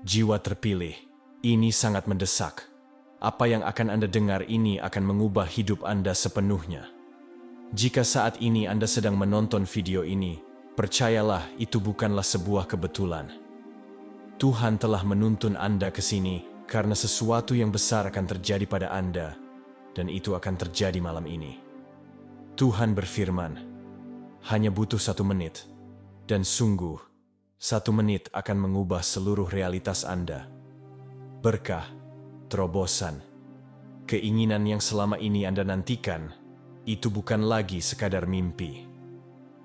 Jiwa terpilih, ini sangat mendesak. Apa yang akan Anda dengar ini akan mengubah hidup Anda sepenuhnya. Jika saat ini Anda sedang menonton video ini, percayalah itu bukanlah sebuah kebetulan. Tuhan telah menuntun Anda ke sini karena sesuatu yang besar akan terjadi pada Anda, dan itu akan terjadi malam ini. Tuhan berfirman, hanya butuh 1 menit, dan sungguh, 1 menit akan mengubah seluruh realitas Anda. Berkah, terobosan, keinginan yang selama ini Anda nantikan, itu bukan lagi sekadar mimpi.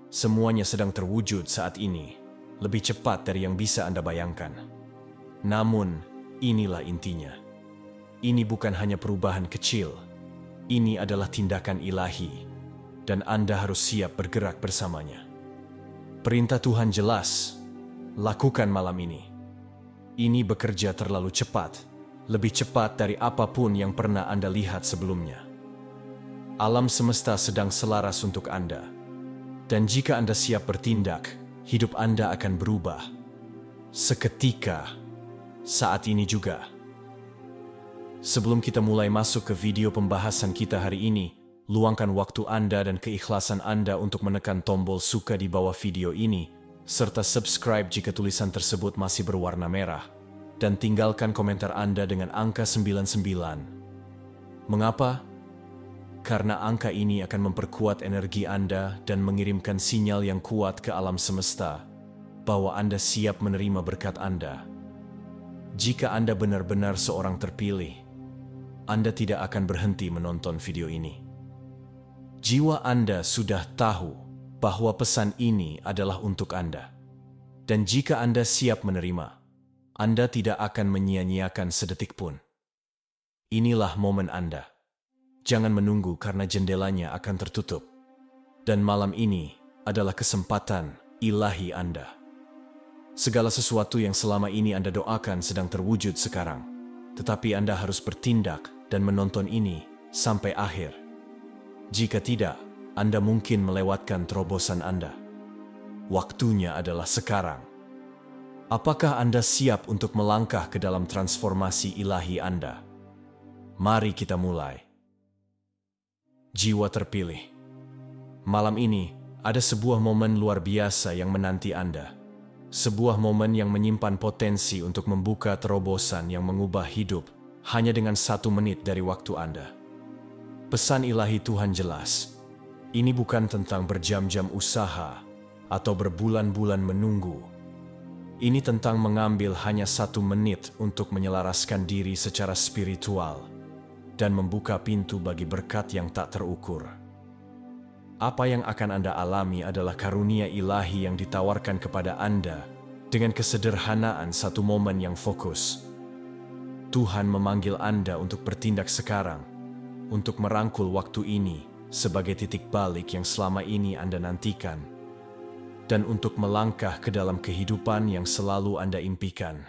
Semuanya sedang terwujud saat ini, lebih cepat dari yang bisa Anda bayangkan. Namun, inilah intinya. Ini bukan hanya perubahan kecil, ini adalah tindakan ilahi, dan Anda harus siap bergerak bersamanya. Perintah Tuhan jelas, lakukan malam ini. Ini bekerja terlalu cepat, lebih cepat dari apapun yang pernah Anda lihat sebelumnya. Alam semesta sedang selaras untuk Anda. Dan jika Anda siap bertindak, hidup Anda akan berubah. Seketika, saat ini juga. Sebelum kita mulai masuk ke video pembahasan kita hari ini, luangkan waktu Anda dan keikhlasan Anda untuk menekan tombol suka di bawah video ini, serta subscribe jika tulisan tersebut masih berwarna merah, dan tinggalkan komentar Anda dengan angka 99. Mengapa? Karena angka ini akan memperkuat energi Anda dan mengirimkan sinyal yang kuat ke alam semesta bahwa Anda siap menerima berkat Anda. Jika Anda benar-benar seorang terpilih, Anda tidak akan berhenti menonton video ini. Jiwa Anda sudah tahu bahwa pesan ini adalah untuk Anda. Dan jika Anda siap menerima, Anda tidak akan menyia-nyiakan sedetik pun. Inilah momen Anda. Jangan menunggu karena jendelanya akan tertutup. Dan malam ini adalah kesempatan ilahi Anda. Segala sesuatu yang selama ini Anda doakan sedang terwujud sekarang. Tetapi Anda harus bertindak dan menonton ini sampai akhir. Jika tidak, Anda mungkin melewatkan terobosan Anda. Waktunya adalah sekarang. Apakah Anda siap untuk melangkah ke dalam transformasi ilahi Anda? Mari kita mulai. Jiwa terpilih. Malam ini, ada sebuah momen luar biasa yang menanti Anda. Sebuah momen yang menyimpan potensi untuk membuka terobosan yang mengubah hidup hanya dengan 1 menit dari waktu Anda. Pesan ilahi Tuhan jelas. Ini bukan tentang berjam-jam usaha atau berbulan-bulan menunggu. Ini tentang mengambil hanya 1 menit untuk menyelaraskan diri secara spiritual dan membuka pintu bagi berkat yang tak terukur. Apa yang akan Anda alami adalah karunia ilahi yang ditawarkan kepada Anda dengan kesederhanaan 1 momen yang fokus. Tuhan memanggil Anda untuk bertindak sekarang, untuk merangkul waktu ini sebagai titik balik yang selama ini Anda nantikan, dan untuk melangkah ke dalam kehidupan yang selalu Anda impikan.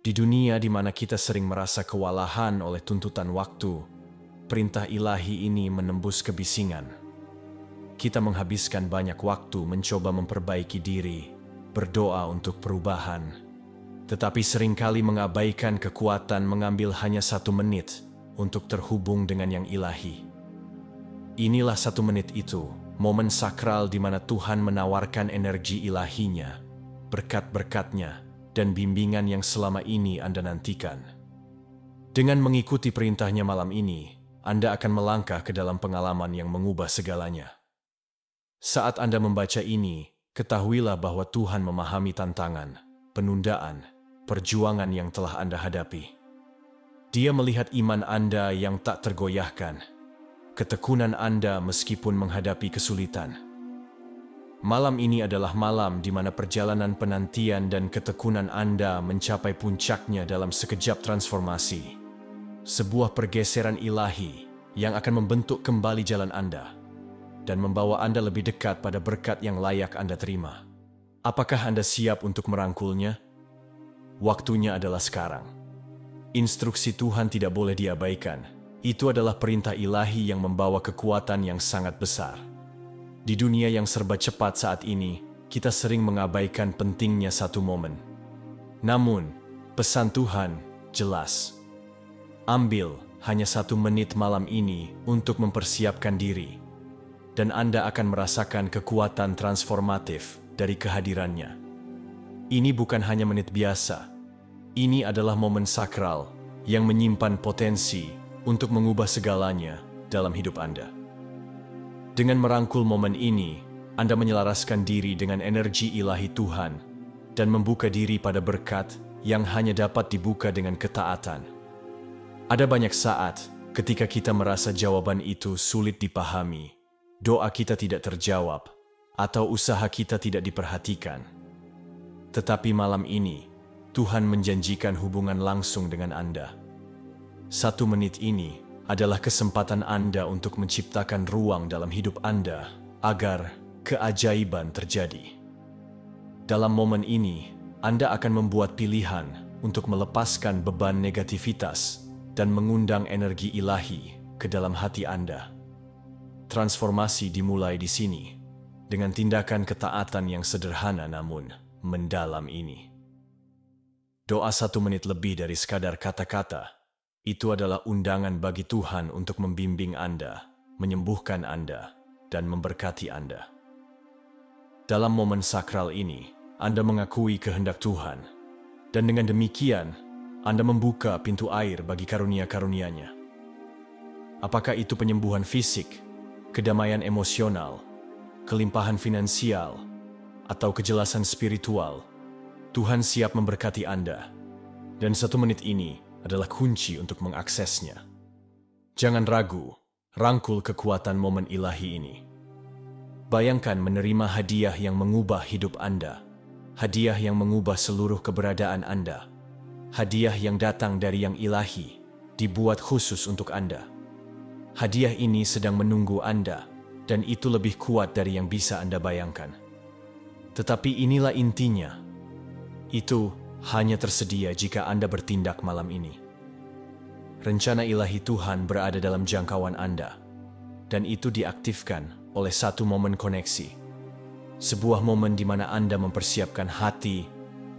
Di dunia di mana kita sering merasa kewalahan oleh tuntutan waktu, perintah ilahi ini menembus kebisingan. Kita menghabiskan banyak waktu mencoba memperbaiki diri, berdoa untuk perubahan, tetapi seringkali mengabaikan kekuatan mengambil hanya 1 menit untuk terhubung dengan yang ilahi. Inilah 1 menit itu, momen sakral di mana Tuhan menawarkan energi ilahinya, berkat-berkatnya, dan bimbingan yang selama ini Anda nantikan. Dengan mengikuti perintahnya malam ini, Anda akan melangkah ke dalam pengalaman yang mengubah segalanya. Saat Anda membaca ini, ketahuilah bahwa Tuhan memahami tantangan, penundaan, perjuangan yang telah Anda hadapi. Dia melihat iman Anda yang tak tergoyahkan, ketekunan Anda meskipun menghadapi kesulitan. Malam ini adalah malam di mana perjalanan penantian dan ketekunan Anda mencapai puncaknya dalam sekejap transformasi. Sebuah pergeseran ilahi yang akan membentuk kembali jalan Anda dan membawa Anda lebih dekat pada berkat yang layak Anda terima. Apakah Anda siap untuk merangkulnya? Waktunya adalah sekarang. Instruksi Tuhan tidak boleh diabaikan. Itu adalah perintah ilahi yang membawa kekuatan yang sangat besar. Di dunia yang serba cepat saat ini, kita sering mengabaikan pentingnya 1 momen. Namun, pesan Tuhan jelas. Ambil hanya 1 menit malam ini untuk mempersiapkan diri, dan Anda akan merasakan kekuatan transformatif dari kehadirannya. Ini bukan hanya menit biasa. Ini adalah momen sakral yang menyimpan potensi untuk mengubah segalanya dalam hidup Anda. Dengan merangkul momen ini, Anda menyelaraskan diri dengan energi ilahi Tuhan dan membuka diri pada berkat yang hanya dapat dibuka dengan ketaatan. Ada banyak saat ketika kita merasa jawaban itu sulit dipahami, doa kita tidak terjawab, atau usaha kita tidak diperhatikan. Tetapi malam ini, Tuhan menjanjikan hubungan langsung dengan Anda. 1 menit ini adalah kesempatan Anda untuk menciptakan ruang dalam hidup Anda agar keajaiban terjadi. Dalam momen ini, Anda akan membuat pilihan untuk melepaskan beban negativitas dan mengundang energi ilahi ke dalam hati Anda. Transformasi dimulai di sini, dengan tindakan ketaatan yang sederhana namun mendalam ini. Doa 1 menit lebih dari sekadar kata-kata, itu adalah undangan bagi Tuhan untuk membimbing Anda, menyembuhkan Anda, dan memberkati Anda. Dalam momen sakral ini, Anda mengakui kehendak Tuhan, dan dengan demikian, Anda membuka pintu air bagi karunia-karunia-Nya. Apakah itu penyembuhan fisik, kedamaian emosional, kelimpahan finansial, atau kejelasan spiritual, Tuhan siap memberkati Anda, dan 1 menit ini adalah kunci untuk mengaksesnya. Jangan ragu, rangkul kekuatan momen ilahi ini. Bayangkan menerima hadiah yang mengubah hidup Anda, hadiah yang mengubah seluruh keberadaan Anda, hadiah yang datang dari yang ilahi, dibuat khusus untuk Anda. Hadiah ini sedang menunggu Anda, dan itu lebih kuat dari yang bisa Anda bayangkan. Tetapi inilah intinya. Itu hanya tersedia jika Anda bertindak malam ini. Rencana ilahi Tuhan berada dalam jangkauan Anda, dan itu diaktifkan oleh 1 momen koneksi. Sebuah momen di mana Anda mempersiapkan hati,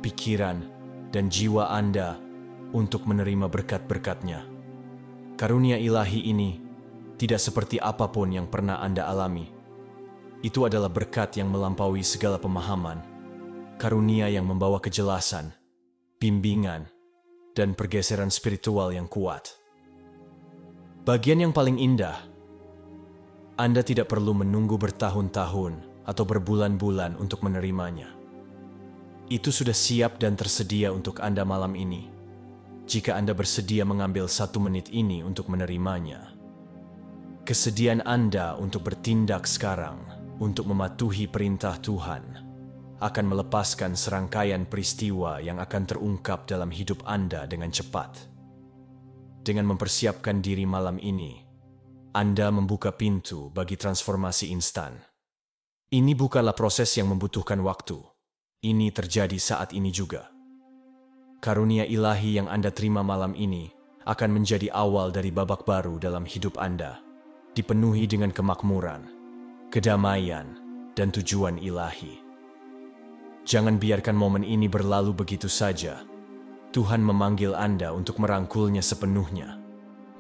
pikiran, dan jiwa Anda untuk menerima berkat-berkat-Nya. Karunia ilahi ini tidak seperti apapun yang pernah Anda alami. Itu adalah berkat yang melampaui segala pemahaman, karunia yang membawa kejelasan, bimbingan, dan pergeseran spiritual yang kuat. Bagian yang paling indah, Anda tidak perlu menunggu bertahun-tahun atau berbulan-bulan untuk menerimanya. Itu sudah siap dan tersedia untuk Anda malam ini, jika Anda bersedia mengambil 1 menit ini untuk menerimanya. Kesediaan Anda untuk bertindak sekarang, untuk mematuhi perintah Tuhan, akan melepaskan serangkaian peristiwa yang akan terungkap dalam hidup Anda dengan cepat. Dengan mempersiapkan diri malam ini, Anda membuka pintu bagi transformasi instan. Ini bukanlah proses yang membutuhkan waktu. Ini terjadi saat ini juga. Karunia ilahi yang Anda terima malam ini akan menjadi awal dari babak baru dalam hidup Anda, dipenuhi dengan kemakmuran, kedamaian, dan tujuan ilahi. Jangan biarkan momen ini berlalu begitu saja. Tuhan memanggil Anda untuk merangkulnya sepenuhnya,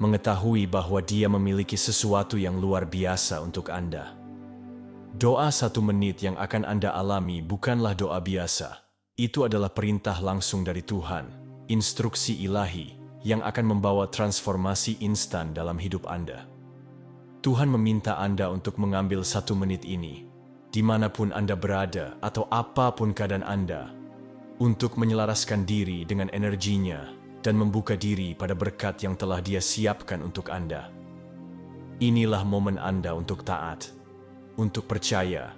mengetahui bahwa Dia memiliki sesuatu yang luar biasa untuk Anda. Doa 1 menit yang akan Anda alami bukanlah doa biasa. Itu adalah perintah langsung dari Tuhan, instruksi ilahi yang akan membawa transformasi instan dalam hidup Anda. Tuhan meminta Anda untuk mengambil 1 menit ini, dimanapun Anda berada atau apapun keadaan Anda, untuk menyelaraskan diri dengan energinya dan membuka diri pada berkat yang telah Dia siapkan untuk Anda. Inilah momen Anda untuk taat, untuk percaya,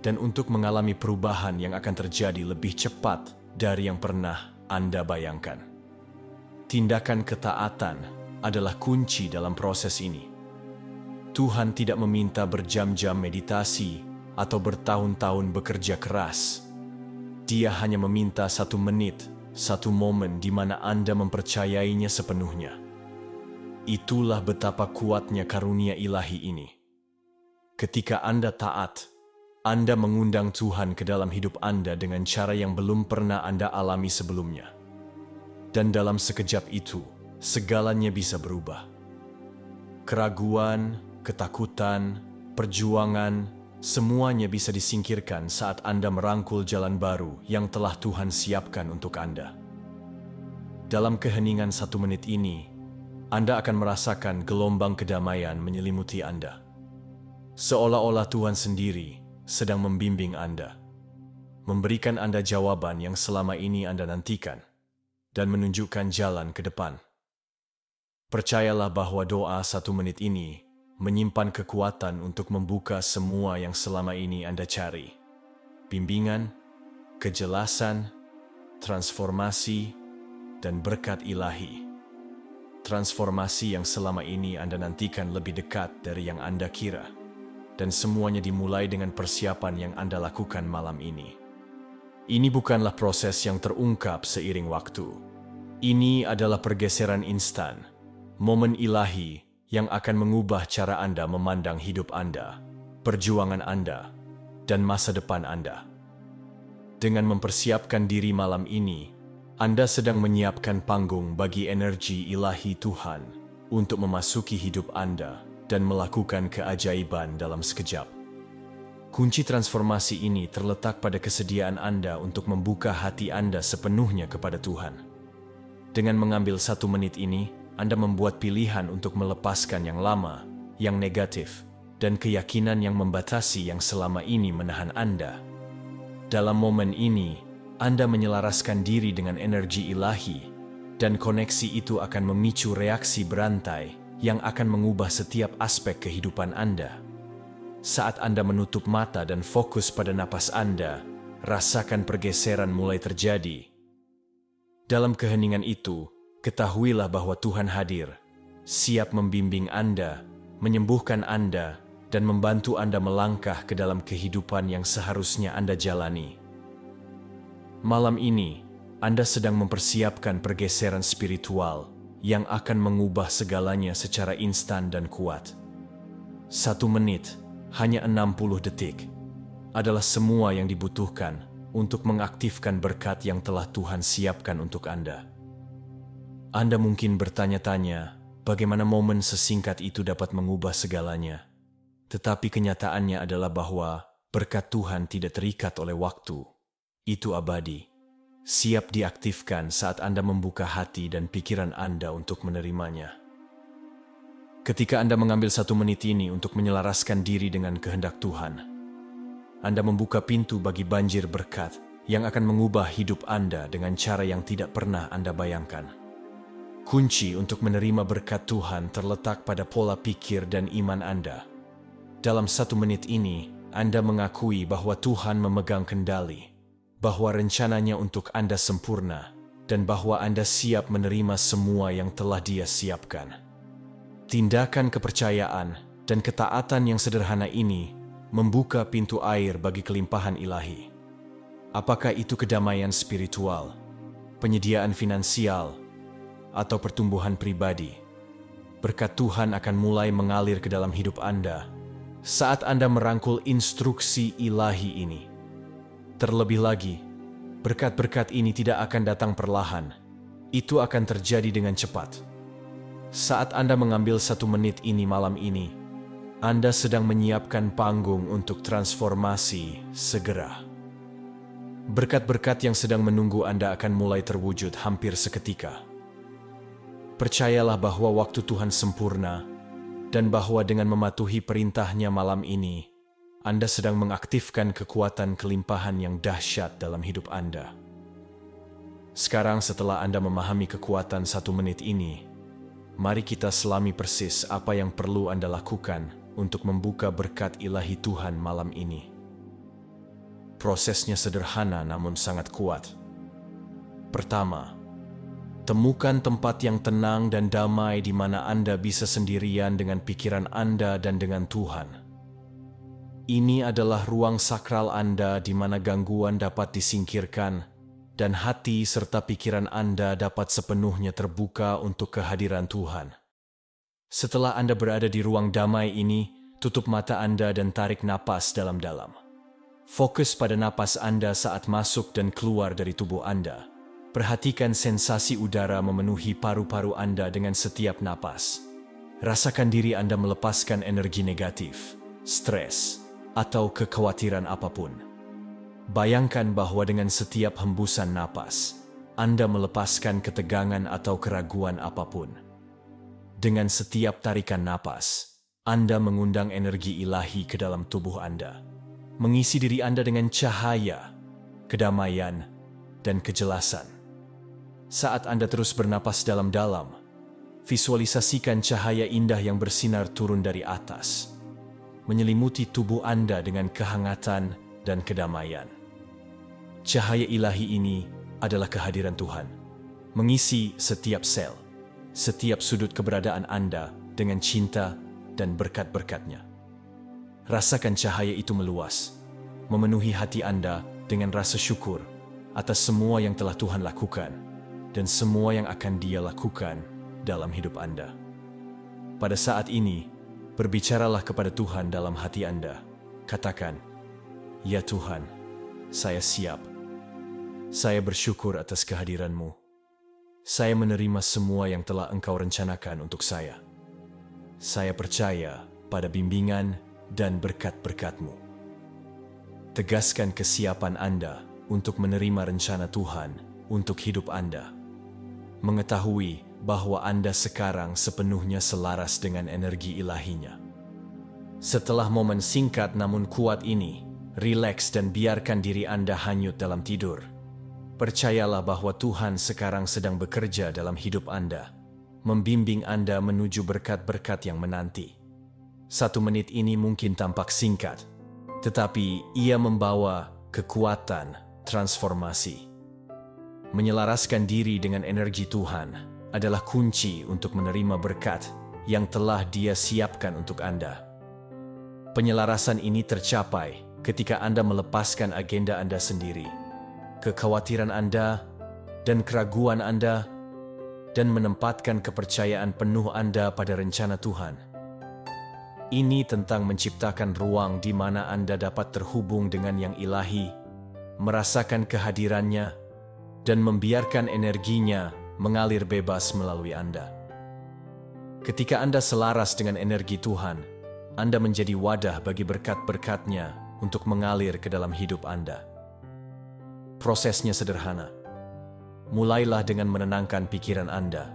dan untuk mengalami perubahan yang akan terjadi lebih cepat dari yang pernah Anda bayangkan. Tindakan ketaatan adalah kunci dalam proses ini. Tuhan tidak meminta berjam-jam meditasi atau bertahun-tahun bekerja keras. Dia hanya meminta 1 menit, 1 momen di mana Anda mempercayainya sepenuhnya. Itulah betapa kuatnya karunia ilahi ini. Ketika Anda taat, Anda mengundang Tuhan ke dalam hidup Anda dengan cara yang belum pernah Anda alami sebelumnya. Dan dalam sekejap itu, segalanya bisa berubah. Keraguan, ketakutan, perjuangan, semuanya bisa disingkirkan saat Anda merangkul jalan baru yang telah Tuhan siapkan untuk Anda. Dalam keheningan 1 menit ini, Anda akan merasakan gelombang kedamaian menyelimuti Anda. Seolah-olah Tuhan sendiri sedang membimbing Anda, memberikan Anda jawaban yang selama ini Anda nantikan, dan menunjukkan jalan ke depan. Percayalah bahwa doa 1 menit ini menyimpan kekuatan untuk membuka semua yang selama ini Anda cari. Bimbingan, kejelasan, transformasi, dan berkat ilahi. Transformasi yang selama ini Anda nantikan lebih dekat dari yang Anda kira. Dan semuanya dimulai dengan persiapan yang Anda lakukan malam ini. Ini bukanlah proses yang terungkap seiring waktu. Ini adalah pergeseran instan, momen ilahi yang akan mengubah cara Anda memandang hidup Anda, perjuangan Anda, dan masa depan Anda. Dengan mempersiapkan diri malam ini, Anda sedang menyiapkan panggung bagi energi ilahi Tuhan untuk memasuki hidup Anda dan melakukan keajaiban dalam sekejap. Kunci transformasi ini terletak pada kesediaan Anda untuk membuka hati Anda sepenuhnya kepada Tuhan. Dengan mengambil 1 menit ini, Anda membuat pilihan untuk melepaskan yang lama, yang negatif, dan keyakinan yang membatasi yang selama ini menahan Anda. Dalam momen ini, Anda menyelaraskan diri dengan energi ilahi, dan koneksi itu akan memicu reaksi berantai yang akan mengubah setiap aspek kehidupan Anda. Saat Anda menutup mata dan fokus pada napas Anda, rasakan pergeseran mulai terjadi. Dalam keheningan itu, ketahuilah bahwa Tuhan hadir, siap membimbing Anda, menyembuhkan Anda, dan membantu Anda melangkah ke dalam kehidupan yang seharusnya Anda jalani. Malam ini, Anda sedang mempersiapkan pergeseran spiritual yang akan mengubah segalanya secara instan dan kuat. 1 menit, hanya 60 detik, adalah semua yang dibutuhkan untuk mengaktifkan berkat yang telah Tuhan siapkan untuk Anda. Anda mungkin bertanya-tanya, bagaimana momen sesingkat itu dapat mengubah segalanya? Tetapi kenyataannya adalah bahwa berkat Tuhan tidak terikat oleh waktu. Itu abadi. Siap diaktifkan saat Anda membuka hati dan pikiran Anda untuk menerimanya. Ketika Anda mengambil 1 menit ini untuk menyelaraskan diri dengan kehendak Tuhan, Anda membuka pintu bagi banjir berkat yang akan mengubah hidup Anda dengan cara yang tidak pernah Anda bayangkan. Kunci untuk menerima berkat Tuhan terletak pada pola pikir dan iman Anda. Dalam 1 menit ini, Anda mengakui bahwa Tuhan memegang kendali, bahwa rencananya untuk Anda sempurna, dan bahwa Anda siap menerima semua yang telah Dia siapkan. Tindakan kepercayaan dan ketaatan yang sederhana ini membuka pintu air bagi kelimpahan ilahi. Apakah itu kedamaian spiritual, penyediaan finansial, atau pertumbuhan pribadi? Berkat Tuhan akan mulai mengalir ke dalam hidup Anda saat Anda merangkul instruksi ilahi ini. Terlebih lagi, berkat-berkat ini tidak akan datang perlahan. Itu akan terjadi dengan cepat. Saat Anda mengambil 1 menit ini malam ini, Anda sedang menyiapkan panggung untuk transformasi segera. Berkat-berkat yang sedang menunggu Anda akan mulai terwujud hampir seketika. Percayalah bahwa waktu Tuhan sempurna, dan bahwa dengan mematuhi perintahnya malam ini, Anda sedang mengaktifkan kekuatan kelimpahan yang dahsyat dalam hidup Anda. Sekarang setelah Anda memahami kekuatan 1 menit ini, mari kita selami persis apa yang perlu Anda lakukan untuk membuka berkat ilahi Tuhan malam ini. Prosesnya sederhana namun sangat kuat. Pertama, temukan tempat yang tenang dan damai di mana Anda bisa sendirian dengan pikiran Anda dan dengan Tuhan. Ini adalah ruang sakral Anda di mana gangguan dapat disingkirkan dan hati serta pikiran Anda dapat sepenuhnya terbuka untuk kehadiran Tuhan. Setelah Anda berada di ruang damai ini, tutup mata Anda dan tarik napas dalam-dalam. Fokus pada napas Anda saat masuk dan keluar dari tubuh Anda. Perhatikan sensasi udara memenuhi paru-paru Anda dengan setiap napas. Rasakan diri Anda melepaskan energi negatif, stres, atau kekhawatiran apapun. Bayangkan bahwa dengan setiap hembusan napas, Anda melepaskan ketegangan atau keraguan apapun. Dengan setiap tarikan napas, Anda mengundang energi ilahi ke dalam tubuh Anda, mengisi diri Anda dengan cahaya, kedamaian, dan kejelasan. Saat Anda terus bernapas dalam-dalam, visualisasikan cahaya indah yang bersinar turun dari atas, menyelimuti tubuh Anda dengan kehangatan dan kedamaian. Cahaya ilahi ini adalah kehadiran Tuhan, mengisi setiap sel, setiap sudut keberadaan Anda dengan cinta dan berkat-berkat-Nya. Rasakan cahaya itu meluas, memenuhi hati Anda dengan rasa syukur atas semua yang telah Tuhan lakukan dan semua yang akan Dia lakukan dalam hidup Anda. Pada saat ini, berbicaralah kepada Tuhan dalam hati Anda. Katakan, "Ya Tuhan, saya siap. Saya bersyukur atas kehadiran-Mu. Saya menerima semua yang telah Engkau rencanakan untuk saya. Saya percaya pada bimbingan dan berkat-berkat-Mu." Tegaskan kesiapan Anda untuk menerima rencana Tuhan untuk hidup Anda. Mengetahui bahwa Anda sekarang sepenuhnya selaras dengan energi ilahinya. Setelah momen singkat namun kuat ini, rileks dan biarkan diri Anda hanyut dalam tidur. Percayalah bahwa Tuhan sekarang sedang bekerja dalam hidup Anda, membimbing Anda menuju berkat-berkat yang menanti. 1 menit ini mungkin tampak singkat, tetapi ia membawa kekuatan transformasi. Menyelaraskan diri dengan energi Tuhan adalah kunci untuk menerima berkat yang telah Dia siapkan untuk Anda. Penyelarasan ini tercapai ketika Anda melepaskan agenda Anda sendiri, kekhawatiran Anda, dan keraguan Anda, dan menempatkan kepercayaan penuh Anda pada rencana Tuhan. Ini tentang menciptakan ruang di mana Anda dapat terhubung dengan yang ilahi, merasakan kehadirannya, dan membiarkan energinya mengalir bebas melalui Anda. Ketika Anda selaras dengan energi Tuhan, Anda menjadi wadah bagi berkat-berkat-Nya untuk mengalir ke dalam hidup Anda. Prosesnya sederhana. Mulailah dengan menenangkan pikiran Anda,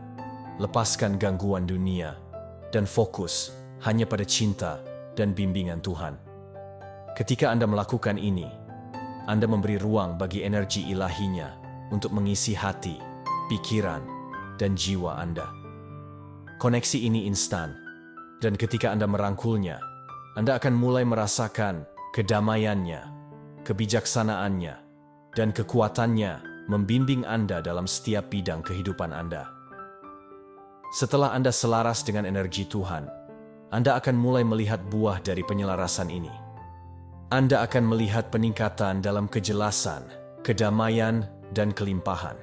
lepaskan gangguan dunia, dan fokus hanya pada cinta dan bimbingan Tuhan. Ketika Anda melakukan ini, Anda memberi ruang bagi energi ilahinya untuk mengisi hati, pikiran, dan jiwa Anda. Koneksi ini instan, dan ketika Anda merangkulnya, Anda akan mulai merasakan kedamaiannya, kebijaksanaannya, dan kekuatannya membimbing Anda dalam setiap bidang kehidupan Anda. Setelah Anda selaras dengan energi Tuhan, Anda akan mulai melihat buah dari penyelarasan ini. Anda akan melihat peningkatan dalam kejelasan, kedamaian, dan kelimpahan.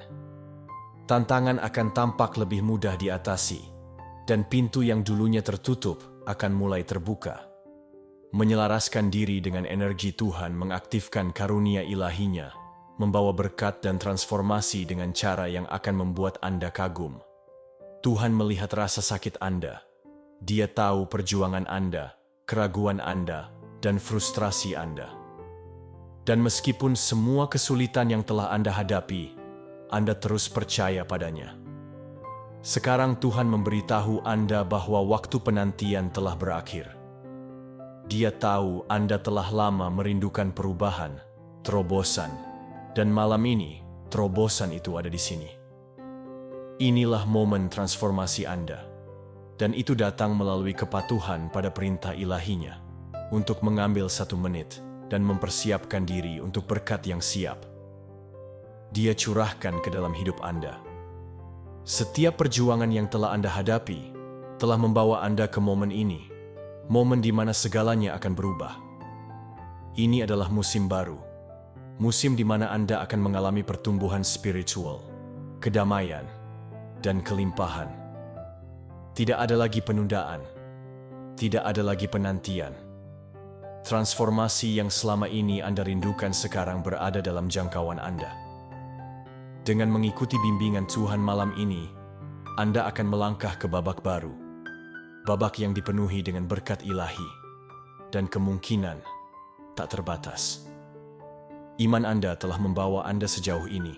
Tantangan akan tampak lebih mudah diatasi, dan pintu yang dulunya tertutup akan mulai terbuka. Menyelaraskan diri dengan energi Tuhan mengaktifkan karunia ilahinya, membawa berkat dan transformasi dengan cara yang akan membuat Anda kagum. Tuhan melihat rasa sakit Anda. Dia tahu perjuangan Anda, keraguan Anda, dan frustrasi Anda. Dan meskipun semua kesulitan yang telah Anda hadapi, Anda terus percaya padanya. Sekarang Tuhan memberitahu Anda bahwa waktu penantian telah berakhir. Dia tahu Anda telah lama merindukan perubahan, terobosan, dan malam ini terobosan itu ada di sini. Inilah momen transformasi Anda. Dan itu datang melalui kepatuhan pada perintah ilahinya untuk mengambil 1 menit dan mempersiapkan diri untuk berkat yang siap. Dia curahkan ke dalam hidup Anda. Setiap perjuangan yang telah Anda hadapi telah membawa Anda ke momen ini, momen di mana segalanya akan berubah. Ini adalah musim baru, musim di mana Anda akan mengalami pertumbuhan spiritual, kedamaian, dan kelimpahan. Tidak ada lagi penundaan, tidak ada lagi penantian. Transformasi yang selama ini Anda rindukan sekarang berada dalam jangkauan Anda. Dengan mengikuti bimbingan Tuhan malam ini, Anda akan melangkah ke babak baru. Babak yang dipenuhi dengan berkat ilahi dan kemungkinan tak terbatas. Iman Anda telah membawa Anda sejauh ini.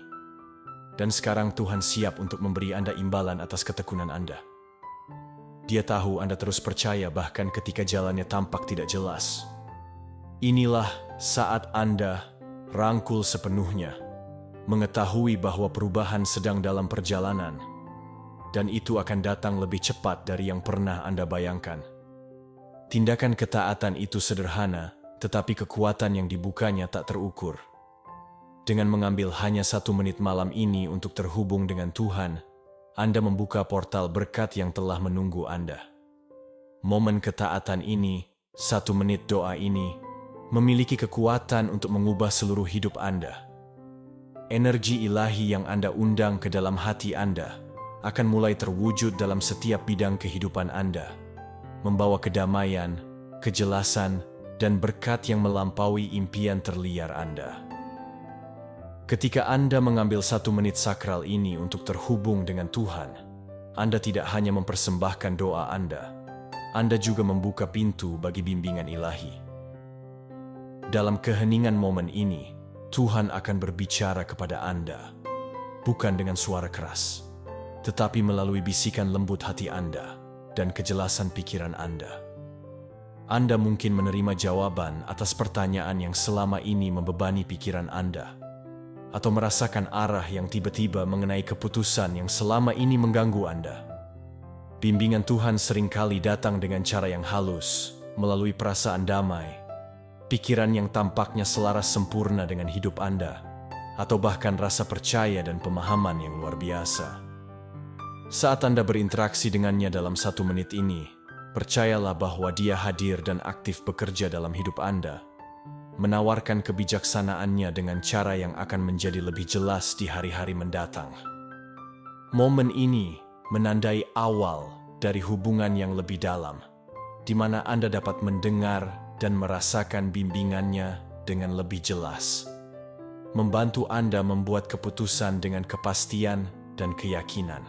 Dan sekarang Tuhan siap untuk memberi Anda imbalan atas ketekunan Anda. Dia tahu Anda terus percaya bahkan ketika jalannya tampak tidak jelas. Inilah saat Anda rangkul sepenuhnya, mengetahui bahwa perubahan sedang dalam perjalanan, dan itu akan datang lebih cepat dari yang pernah Anda bayangkan. Tindakan ketaatan itu sederhana, tetapi kekuatan yang dibukanya tak terukur. Dengan mengambil hanya 1 menit malam ini untuk terhubung dengan Tuhan, Anda membuka portal berkat yang telah menunggu Anda. Momen ketaatan ini, 1 menit doa ini, memiliki kekuatan untuk mengubah seluruh hidup Anda. Energi ilahi yang Anda undang ke dalam hati Anda akan mulai terwujud dalam setiap bidang kehidupan Anda, membawa kedamaian, kejelasan, dan berkat yang melampaui impian terliar Anda. Ketika Anda mengambil 1 menit sakral ini untuk terhubung dengan Tuhan, Anda tidak hanya mempersembahkan doa Anda juga membuka pintu bagi bimbingan ilahi. Dalam keheningan momen ini, Tuhan akan berbicara kepada Anda, bukan dengan suara keras, tetapi melalui bisikan lembut hati Anda dan kejelasan pikiran Anda. Anda mungkin menerima jawaban atas pertanyaan yang selama ini membebani pikiran Anda, atau merasakan arah yang tiba-tiba mengenai keputusan yang selama ini mengganggu Anda. Bimbingan Tuhan seringkali datang dengan cara yang halus, melalui perasaan damai, pikiran yang tampaknya selaras sempurna dengan hidup Anda, atau bahkan rasa percaya dan pemahaman yang luar biasa. Saat Anda berinteraksi dengannya dalam 1 menit ini, percayalah bahwa Dia hadir dan aktif bekerja dalam hidup Anda, menawarkan kebijaksanaannya dengan cara yang akan menjadi lebih jelas di hari-hari mendatang. Momen ini menandai awal dari hubungan yang lebih dalam, di mana Anda dapat mendengar dan merasakan bimbingannya dengan lebih jelas, membantu Anda membuat keputusan dengan kepastian dan keyakinan.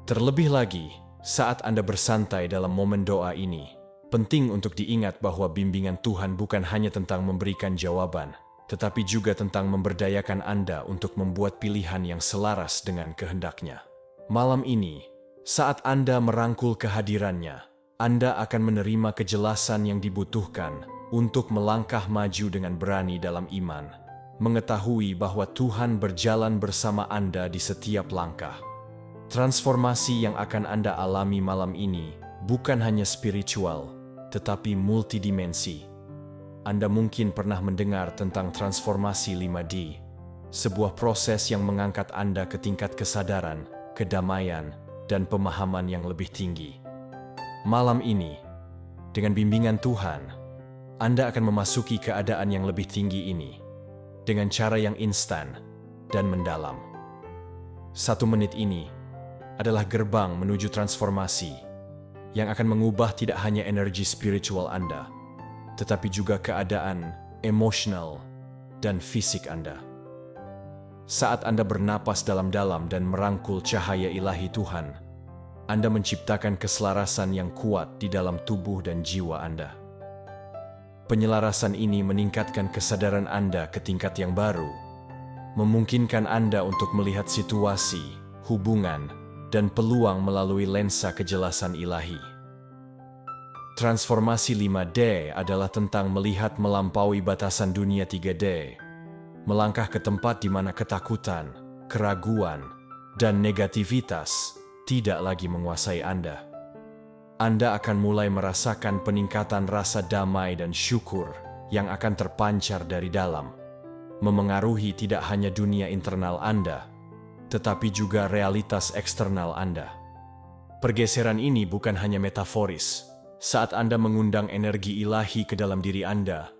Terlebih lagi, saat Anda bersantai dalam momen doa ini, penting untuk diingat bahwa bimbingan Tuhan bukan hanya tentang memberikan jawaban, tetapi juga tentang memberdayakan Anda untuk membuat pilihan yang selaras dengan kehendak-Nya. Malam ini, saat Anda merangkul kehadirannya, Anda akan menerima kejelasan yang dibutuhkan untuk melangkah maju dengan berani dalam iman, mengetahui bahwa Tuhan berjalan bersama Anda di setiap langkah. Transformasi yang akan Anda alami malam ini bukan hanya spiritual, tetapi multidimensi. Anda mungkin pernah mendengar tentang transformasi 5D, sebuah proses yang mengangkat Anda ke tingkat kesadaran, kedamaian, dan pemahaman yang lebih tinggi. Malam ini, dengan bimbingan Tuhan, Anda akan memasuki keadaan yang lebih tinggi ini dengan cara yang instan dan mendalam. 1 menit ini adalah gerbang menuju transformasi yang akan mengubah tidak hanya energi spiritual Anda, tetapi juga keadaan emosional dan fisik Anda. Saat Anda bernapas dalam-dalam dan merangkul cahaya ilahi Tuhan, Anda menciptakan keselarasan yang kuat di dalam tubuh dan jiwa Anda. Penyelarasan ini meningkatkan kesadaran Anda ke tingkat yang baru, memungkinkan Anda untuk melihat situasi, hubungan, dan peluang melalui lensa kejelasan ilahi. Transformasi 5D adalah tentang melihat melampaui batasan dunia 3D, melangkah ke tempat di mana ketakutan, keraguan, dan negativitas tidak lagi menguasai Anda. Anda akan mulai merasakan peningkatan rasa damai dan syukur yang akan terpancar dari dalam, memengaruhi tidak hanya dunia internal Anda, tetapi juga realitas eksternal Anda. Pergeseran ini bukan hanya metaforis. Saat Anda mengundang energi ilahi ke dalam diri Anda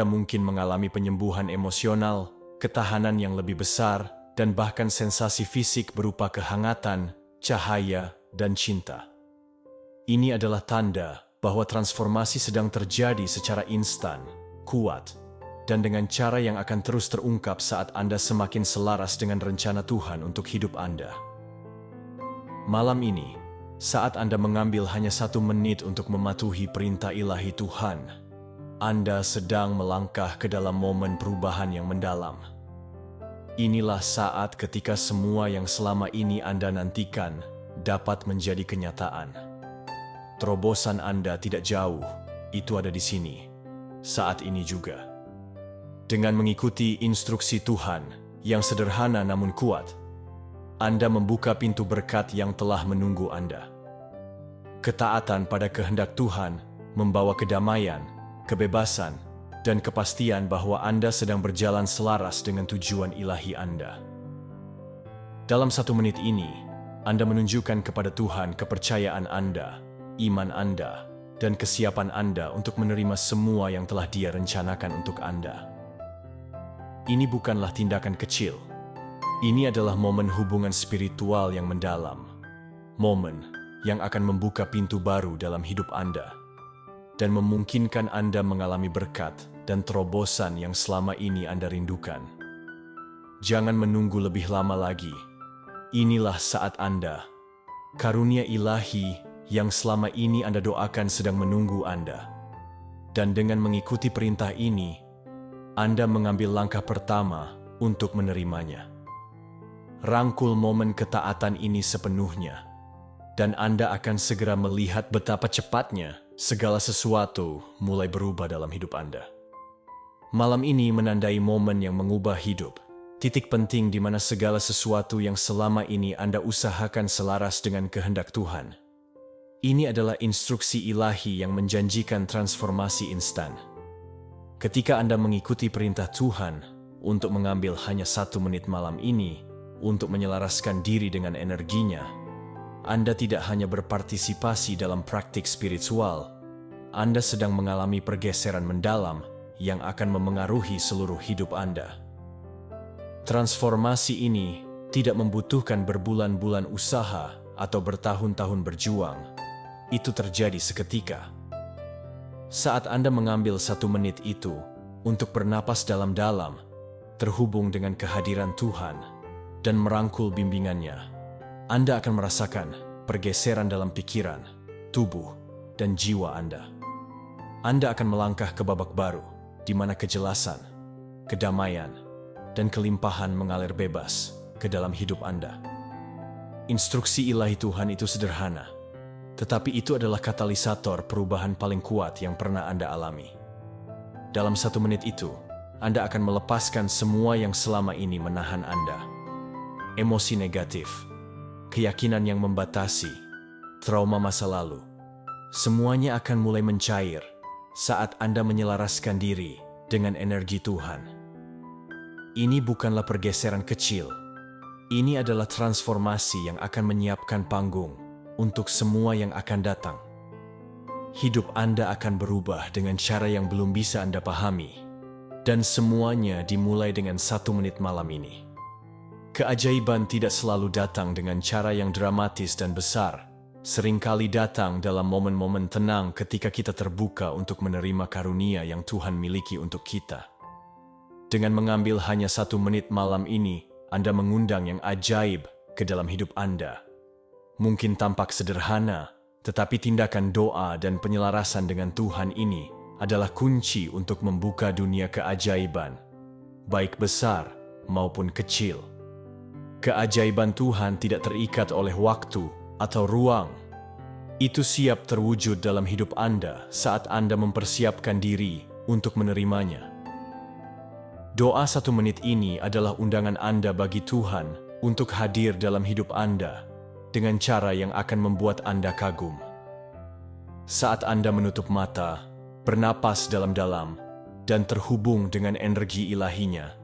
mungkin mengalami penyembuhan emosional, ketahanan yang lebih besar, dan bahkan sensasi fisik berupa kehangatan, cahaya, dan cinta. Ini adalah tanda bahwa transformasi sedang terjadi secara instan, kuat, dan dengan cara yang akan terus terungkap saat Anda semakin selaras dengan rencana Tuhan untuk hidup Anda. Malam ini, saat Anda mengambil hanya 1 menit untuk mematuhi perintah ilahi Tuhan, Anda sedang melangkah ke dalam momen perubahan yang mendalam. Inilah saat ketika semua yang selama ini Anda nantikan dapat menjadi kenyataan. Terobosan Anda tidak jauh, itu ada di sini, saat ini juga. Dengan mengikuti instruksi Tuhan yang sederhana namun kuat, Anda membuka pintu berkat yang telah menunggu Anda. Ketaatan pada kehendak Tuhan membawa kedamaian, kebebasan, dan kepastian bahwa Anda sedang berjalan selaras dengan tujuan ilahi Anda. Dalam 1 menit ini, Anda menunjukkan kepada Tuhan kepercayaan Anda, iman Anda, dan kesiapan Anda untuk menerima semua yang telah Dia rencanakan untuk Anda. Ini bukanlah tindakan kecil. Ini adalah momen hubungan spiritual yang mendalam. Momen yang akan membuka pintu baru dalam hidup Anda dan memungkinkan Anda mengalami berkat dan terobosan yang selama ini Anda rindukan. Jangan menunggu lebih lama lagi. Inilah saat Anda. Karunia ilahi yang selama ini Anda doakan sedang menunggu Anda. Dan dengan mengikuti perintah ini, Anda mengambil langkah pertama untuk menerimanya. Rangkul momen ketaatan ini sepenuhnya, dan Anda akan segera melihat betapa cepatnya segala sesuatu mulai berubah dalam hidup Anda. Malam ini menandai momen yang mengubah hidup, titik penting di mana segala sesuatu yang selama ini Anda usahakan selaras dengan kehendak Tuhan. Ini adalah instruksi ilahi yang menjanjikan transformasi instan. Ketika Anda mengikuti perintah Tuhan untuk mengambil hanya 1 menit malam ini untuk menyelaraskan diri dengan energinya, Anda tidak hanya berpartisipasi dalam praktik spiritual, Anda sedang mengalami pergeseran mendalam yang akan memengaruhi seluruh hidup Anda. Transformasi ini tidak membutuhkan berbulan-bulan usaha atau bertahun-tahun berjuang. Itu terjadi seketika. Saat Anda mengambil 1 menit itu untuk bernapas dalam-dalam, terhubung dengan kehadiran Tuhan, dan merangkul bimbingannya, Anda akan merasakan pergeseran dalam pikiran, tubuh, dan jiwa Anda. Anda akan melangkah ke babak baru, di mana kejelasan, kedamaian, dan kelimpahan mengalir bebas ke dalam hidup Anda. Instruksi ilahi Tuhan itu sederhana, tetapi itu adalah katalisator perubahan paling kuat yang pernah Anda alami. Dalam 1 menit itu, Anda akan melepaskan semua yang selama ini menahan Anda. Emosi negatif, keyakinan yang membatasi, trauma masa lalu, semuanya akan mulai mencair saat Anda menyelaraskan diri dengan energi Tuhan. Ini bukanlah pergeseran kecil. Ini adalah transformasi yang akan menyiapkan panggung untuk semua yang akan datang. Hidup Anda akan berubah dengan cara yang belum bisa Anda pahami, dan semuanya dimulai dengan 1 menit malam ini. Keajaiban tidak selalu datang dengan cara yang dramatis dan besar. Seringkali datang dalam momen-momen tenang ketika kita terbuka untuk menerima karunia yang Tuhan miliki untuk kita. Dengan mengambil hanya 1 menit malam ini, Anda mengundang yang ajaib ke dalam hidup Anda. Mungkin tampak sederhana, tetapi tindakan doa dan penyelarasan dengan Tuhan ini adalah kunci untuk membuka dunia keajaiban, baik besar maupun kecil. Keajaiban Tuhan tidak terikat oleh waktu atau ruang. Itu siap terwujud dalam hidup Anda saat Anda mempersiapkan diri untuk menerimanya. Doa 1 menit ini adalah undangan Anda bagi Tuhan untuk hadir dalam hidup Anda dengan cara yang akan membuat Anda kagum. Saat Anda menutup mata, bernapas dalam-dalam, dan terhubung dengan energi ilahinya,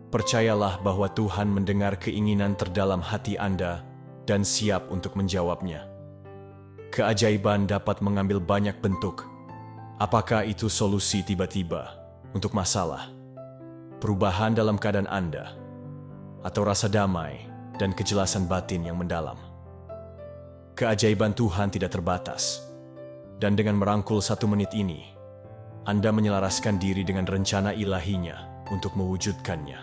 percayalah bahwa Tuhan mendengar keinginan terdalam hati Anda dan siap untuk menjawabnya. Keajaiban dapat mengambil banyak bentuk. Apakah itu solusi tiba-tiba untuk masalah, perubahan dalam keadaan Anda, atau rasa damai dan kejelasan batin yang mendalam? Keajaiban Tuhan tidak terbatas. Dan dengan merangkul 1 menit ini, Anda menyelaraskan diri dengan rencana ilahinya untuk mewujudkannya.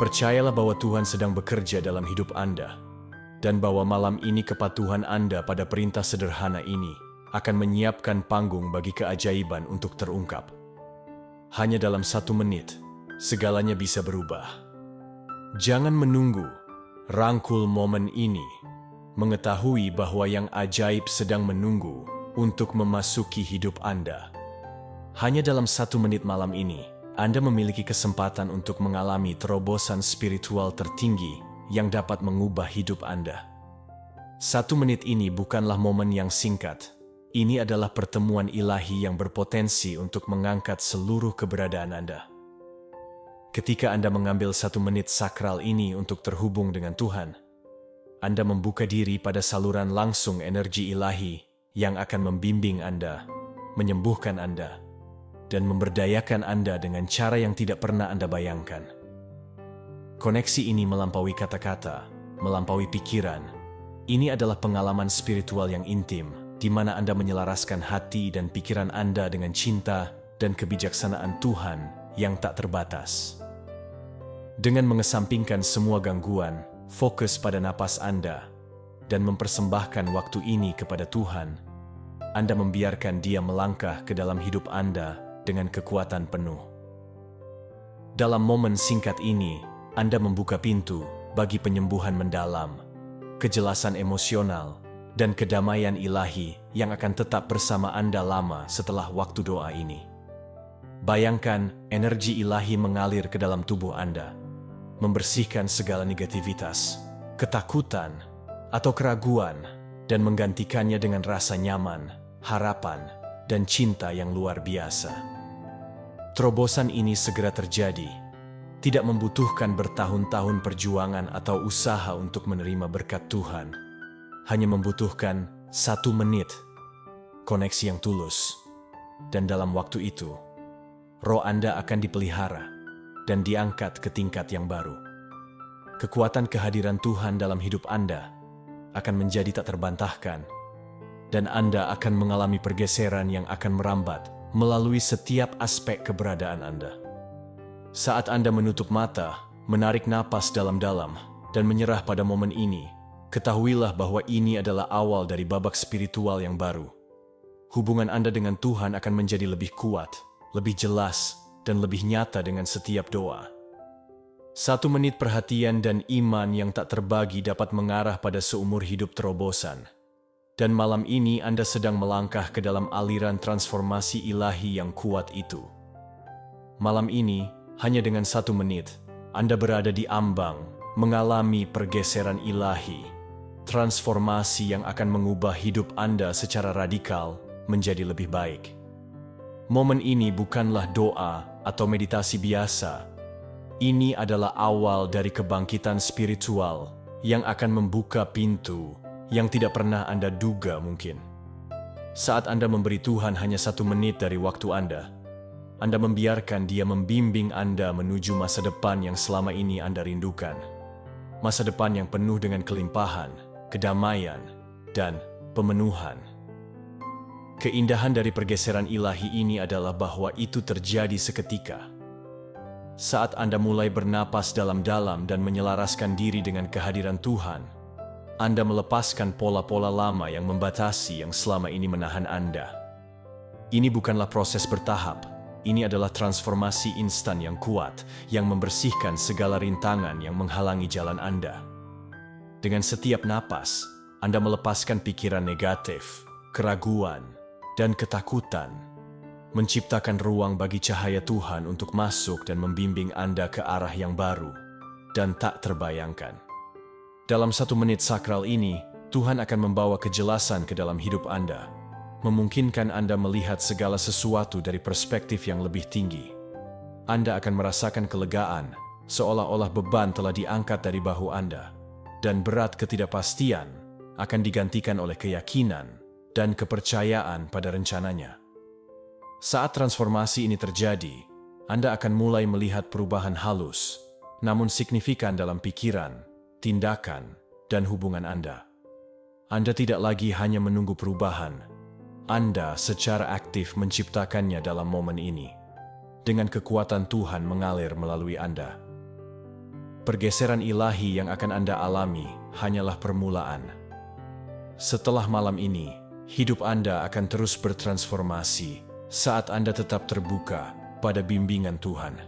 Percayalah bahwa Tuhan sedang bekerja dalam hidup Anda, dan bahwa malam ini kepatuhan Anda pada perintah sederhana ini akan menyiapkan panggung bagi keajaiban untuk terungkap. Hanya dalam 1 menit, segalanya bisa berubah. Jangan menunggu, rangkul momen ini, mengetahui bahwa yang ajaib sedang menunggu untuk memasuki hidup Anda. Hanya dalam 1 menit malam ini, Anda memiliki kesempatan untuk mengalami terobosan spiritual tertinggi yang dapat mengubah hidup Anda. 1 menit ini bukanlah momen yang singkat. Ini adalah pertemuan ilahi yang berpotensi untuk mengangkat seluruh keberadaan Anda. Ketika Anda mengambil 1 menit sakral ini untuk terhubung dengan Tuhan, Anda membuka diri pada saluran langsung energi ilahi yang akan membimbing Anda, menyembuhkan Anda, dan memberdayakan Anda dengan cara yang tidak pernah Anda bayangkan. Koneksi ini melampaui kata-kata, melampaui pikiran. Ini adalah pengalaman spiritual yang intim, di mana Anda menyelaraskan hati dan pikiran Anda dengan cinta dan kebijaksanaan Tuhan yang tak terbatas. Dengan mengesampingkan semua gangguan, fokus pada napas Anda, dan mempersembahkan waktu ini kepada Tuhan, Anda membiarkan Dia melangkah ke dalam hidup Anda dengan kekuatan penuh. Dalam momen singkat ini, Anda membuka pintu bagi penyembuhan mendalam, kejelasan emosional, dan kedamaian ilahi yang akan tetap bersama Anda lama setelah waktu doa ini. Bayangkan energi ilahi mengalir ke dalam tubuh Anda, membersihkan segala negativitas, ketakutan, atau keraguan, dan menggantikannya dengan rasa nyaman, harapan, dan cinta yang luar biasa. Terobosan ini segera terjadi, tidak membutuhkan bertahun-tahun perjuangan atau usaha untuk menerima berkat Tuhan. Hanya membutuhkan 1 menit, koneksi yang tulus, dan dalam waktu itu, roh Anda akan dipelihara dan diangkat ke tingkat yang baru. Kekuatan kehadiran Tuhan dalam hidup Anda akan menjadi tak terbantahkan, dan Anda akan mengalami pergeseran yang akan merambat melalui setiap aspek keberadaan Anda. Saat Anda menutup mata, menarik napas dalam-dalam, dan menyerah pada momen ini, ketahuilah bahwa ini adalah awal dari babak spiritual yang baru. Hubungan Anda dengan Tuhan akan menjadi lebih kuat, lebih jelas, dan lebih nyata dengan setiap doa. 1 menit perhatian dan iman yang tak terbagi dapat mengarah pada seumur hidup terobosan. Dan malam ini Anda sedang melangkah ke dalam aliran transformasi ilahi yang kuat itu. Malam ini, hanya dengan 1 menit, Anda berada di ambang, mengalami pergeseran ilahi, transformasi yang akan mengubah hidup Anda secara radikal menjadi lebih baik. Momen ini bukanlah doa atau meditasi biasa. Ini adalah awal dari kebangkitan spiritual yang akan membuka pintu yang tidak pernah Anda duga mungkin. Saat Anda memberi Tuhan hanya 1 menit dari waktu Anda membiarkan Dia membimbing Anda menuju masa depan yang selama ini Anda rindukan. Masa depan yang penuh dengan kelimpahan, kedamaian, dan pemenuhan. Keindahan dari pergeseran ilahi ini adalah bahwa itu terjadi seketika. Saat Anda mulai bernapas dalam-dalam dan menyelaraskan diri dengan kehadiran Tuhan, Anda melepaskan pola-pola lama yang membatasi yang selama ini menahan Anda. Ini bukanlah proses bertahap, ini adalah transformasi instan yang kuat yang membersihkan segala rintangan yang menghalangi jalan Anda. Dengan setiap napas, Anda melepaskan pikiran negatif, keraguan, dan ketakutan, menciptakan ruang bagi cahaya Tuhan untuk masuk dan membimbing Anda ke arah yang baru dan tak terbayangkan. Dalam 1 menit sakral ini, Tuhan akan membawa kejelasan ke dalam hidup Anda, memungkinkan Anda melihat segala sesuatu dari perspektif yang lebih tinggi. Anda akan merasakan kelegaan, seolah-olah beban telah diangkat dari bahu Anda, dan berat ketidakpastian akan digantikan oleh keyakinan dan kepercayaan pada rencananya. Saat transformasi ini terjadi, Anda akan mulai melihat perubahan halus, namun signifikan dalam pikiran, tindakan, dan hubungan Anda. Anda tidak lagi hanya menunggu perubahan. Anda secara aktif menciptakannya dalam momen ini. Dengan kekuatan Tuhan mengalir melalui Anda. Pergeseran ilahi yang akan Anda alami hanyalah permulaan. Setelah malam ini, hidup Anda akan terus bertransformasi saat Anda tetap terbuka pada bimbingan Tuhan.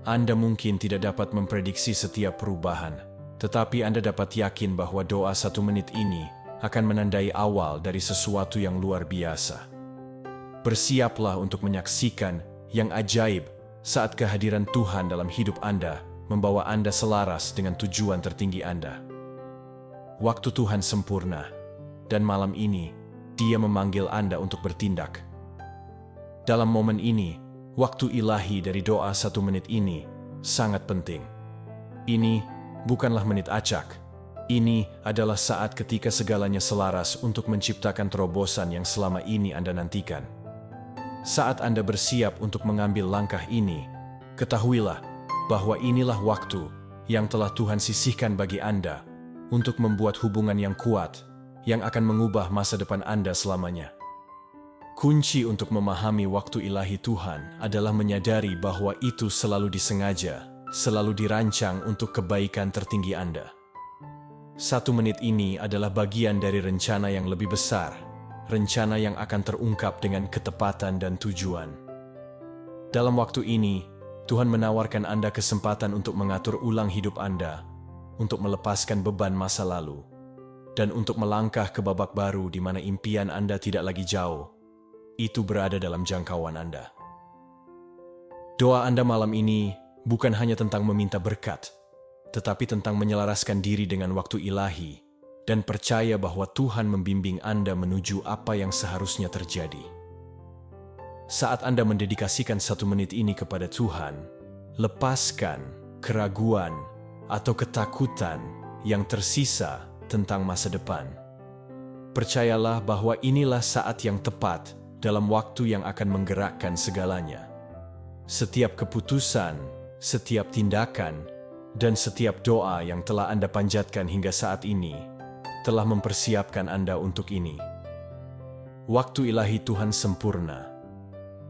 Anda mungkin tidak dapat memprediksi setiap perubahan, tetapi Anda dapat yakin bahwa doa 1 menit ini akan menandai awal dari sesuatu yang luar biasa. Bersiaplah untuk menyaksikan yang ajaib saat kehadiran Tuhan dalam hidup Anda membawa Anda selaras dengan tujuan tertinggi Anda. Waktu Tuhan sempurna, dan malam ini Dia memanggil Anda untuk bertindak. Dalam momen ini, waktu ilahi dari doa 1 menit ini sangat penting. Ini bukanlah menit acak. Ini adalah saat ketika segalanya selaras untuk menciptakan terobosan yang selama ini Anda nantikan. Saat Anda bersiap untuk mengambil langkah ini, ketahuilah bahwa inilah waktu yang telah Tuhan sisihkan bagi Anda untuk membuat hubungan yang kuat yang akan mengubah masa depan Anda selamanya. Kunci untuk memahami waktu ilahi Tuhan adalah menyadari bahwa itu selalu disengaja, selalu dirancang untuk kebaikan tertinggi Anda. 1 menit ini adalah bagian dari rencana yang lebih besar, rencana yang akan terungkap dengan ketepatan dan tujuan. Dalam waktu ini, Tuhan menawarkan Anda kesempatan untuk mengatur ulang hidup Anda, untuk melepaskan beban masa lalu, dan untuk melangkah ke babak baru di mana impian Anda tidak lagi jauh. Itu berada dalam jangkauan Anda. Doa Anda malam ini bukan hanya tentang meminta berkat, tetapi tentang menyelaraskan diri dengan waktu ilahi dan percaya bahwa Tuhan membimbing Anda menuju apa yang seharusnya terjadi. Saat Anda mendedikasikan 1 menit ini kepada Tuhan, lepaskan keraguan atau ketakutan yang tersisa tentang masa depan. Percayalah bahwa inilah saat yang tepat dalam waktu yang akan menggerakkan segalanya. Setiap keputusan, setiap tindakan, dan setiap doa yang telah Anda panjatkan hingga saat ini telah mempersiapkan Anda untuk ini. Waktu ilahi Tuhan sempurna,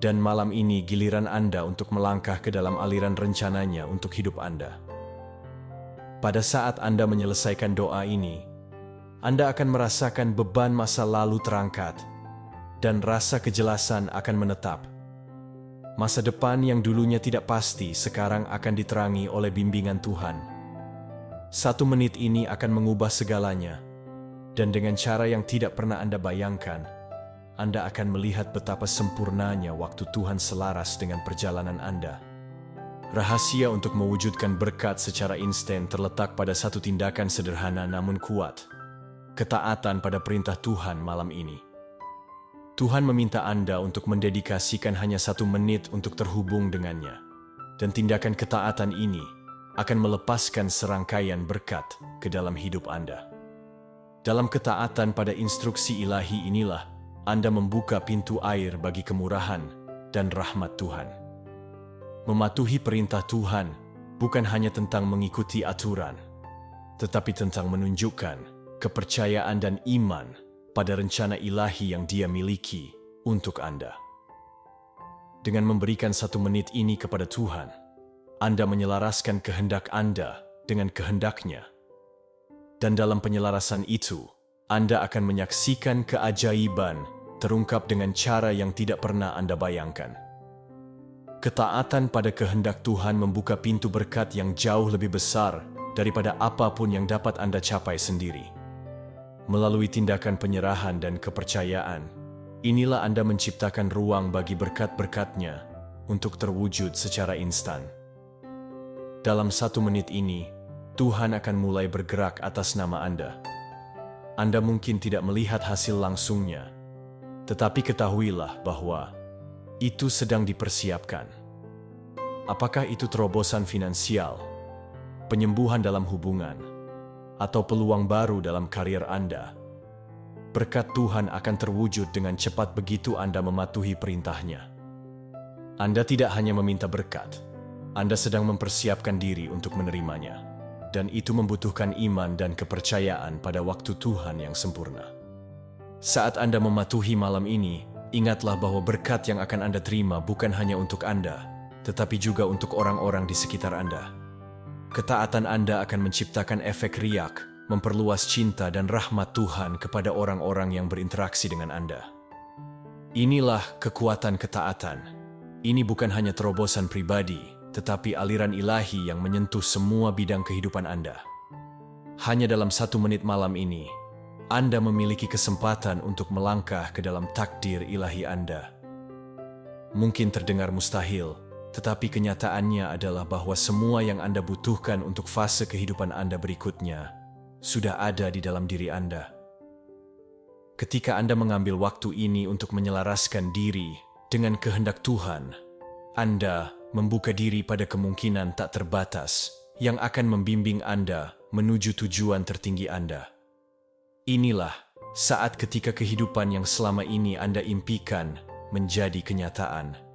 dan malam ini giliran Anda untuk melangkah ke dalam aliran rencananya untuk hidup Anda. Pada saat Anda menyelesaikan doa ini, Anda akan merasakan beban masa lalu terangkat, dan rasa kejelasan akan menetap. Masa depan yang dulunya tidak pasti sekarang akan diterangi oleh bimbingan Tuhan. 1 menit ini akan mengubah segalanya, dan dengan cara yang tidak pernah Anda bayangkan, Anda akan melihat betapa sempurnanya waktu Tuhan selaras dengan perjalanan Anda. Rahasia untuk mewujudkan berkat secara instan terletak pada satu tindakan sederhana namun kuat. Ketaatan pada perintah Tuhan malam ini. Tuhan meminta Anda untuk mendedikasikan hanya 1 menit untuk terhubung dengannya. Dan tindakan ketaatan ini akan melepaskan serangkaian berkat ke dalam hidup Anda. Dalam ketaatan pada instruksi ilahi inilah, Anda membuka pintu air bagi kemurahan dan rahmat Tuhan. Mematuhi perintah Tuhan bukan hanya tentang mengikuti aturan, tetapi tentang menunjukkan kepercayaan dan iman pada rencana ilahi yang Dia miliki untuk Anda. Dengan memberikan 1 menit ini kepada Tuhan, Anda menyelaraskan kehendak Anda dengan kehendak-Nya. Dan dalam penyelarasan itu, Anda akan menyaksikan keajaiban terungkap dengan cara yang tidak pernah Anda bayangkan. Ketaatan pada kehendak Tuhan membuka pintu berkat yang jauh lebih besar daripada apapun yang dapat Anda capai sendiri. Melalui tindakan penyerahan dan kepercayaan, inilah Anda menciptakan ruang bagi berkat-berkat-Nya untuk terwujud secara instan. Dalam 1 menit ini, Tuhan akan mulai bergerak atas nama Anda. Anda mungkin tidak melihat hasil langsungnya, tetapi ketahuilah bahwa itu sedang dipersiapkan. Apakah itu terobosan finansial, penyembuhan dalam hubungan, atau peluang baru dalam karir Anda? Berkat Tuhan akan terwujud dengan cepat begitu Anda mematuhi perintah-Nya. Anda tidak hanya meminta berkat, Anda sedang mempersiapkan diri untuk menerimanya. Dan itu membutuhkan iman dan kepercayaan pada waktu Tuhan yang sempurna. Saat Anda mematuhi malam ini, ingatlah bahwa berkat yang akan Anda terima bukan hanya untuk Anda, tetapi juga untuk orang-orang di sekitar Anda. Ketaatan Anda akan menciptakan efek riak, memperluas cinta dan rahmat Tuhan kepada orang-orang yang berinteraksi dengan Anda. Inilah kekuatan ketaatan. Ini bukan hanya terobosan pribadi, tetapi aliran ilahi yang menyentuh semua bidang kehidupan Anda. Hanya dalam 1 menit malam ini, Anda memiliki kesempatan untuk melangkah ke dalam takdir ilahi Anda. Mungkin terdengar mustahil, tetapi kenyataannya adalah bahwa semua yang Anda butuhkan untuk fase kehidupan Anda berikutnya sudah ada di dalam diri Anda. Ketika Anda mengambil waktu ini untuk menyelaraskan diri dengan kehendak Tuhan, Anda membuka diri pada kemungkinan tak terbatas yang akan membimbing Anda menuju tujuan tertinggi Anda. Inilah saat ketika kehidupan yang selama ini Anda impikan menjadi kenyataan.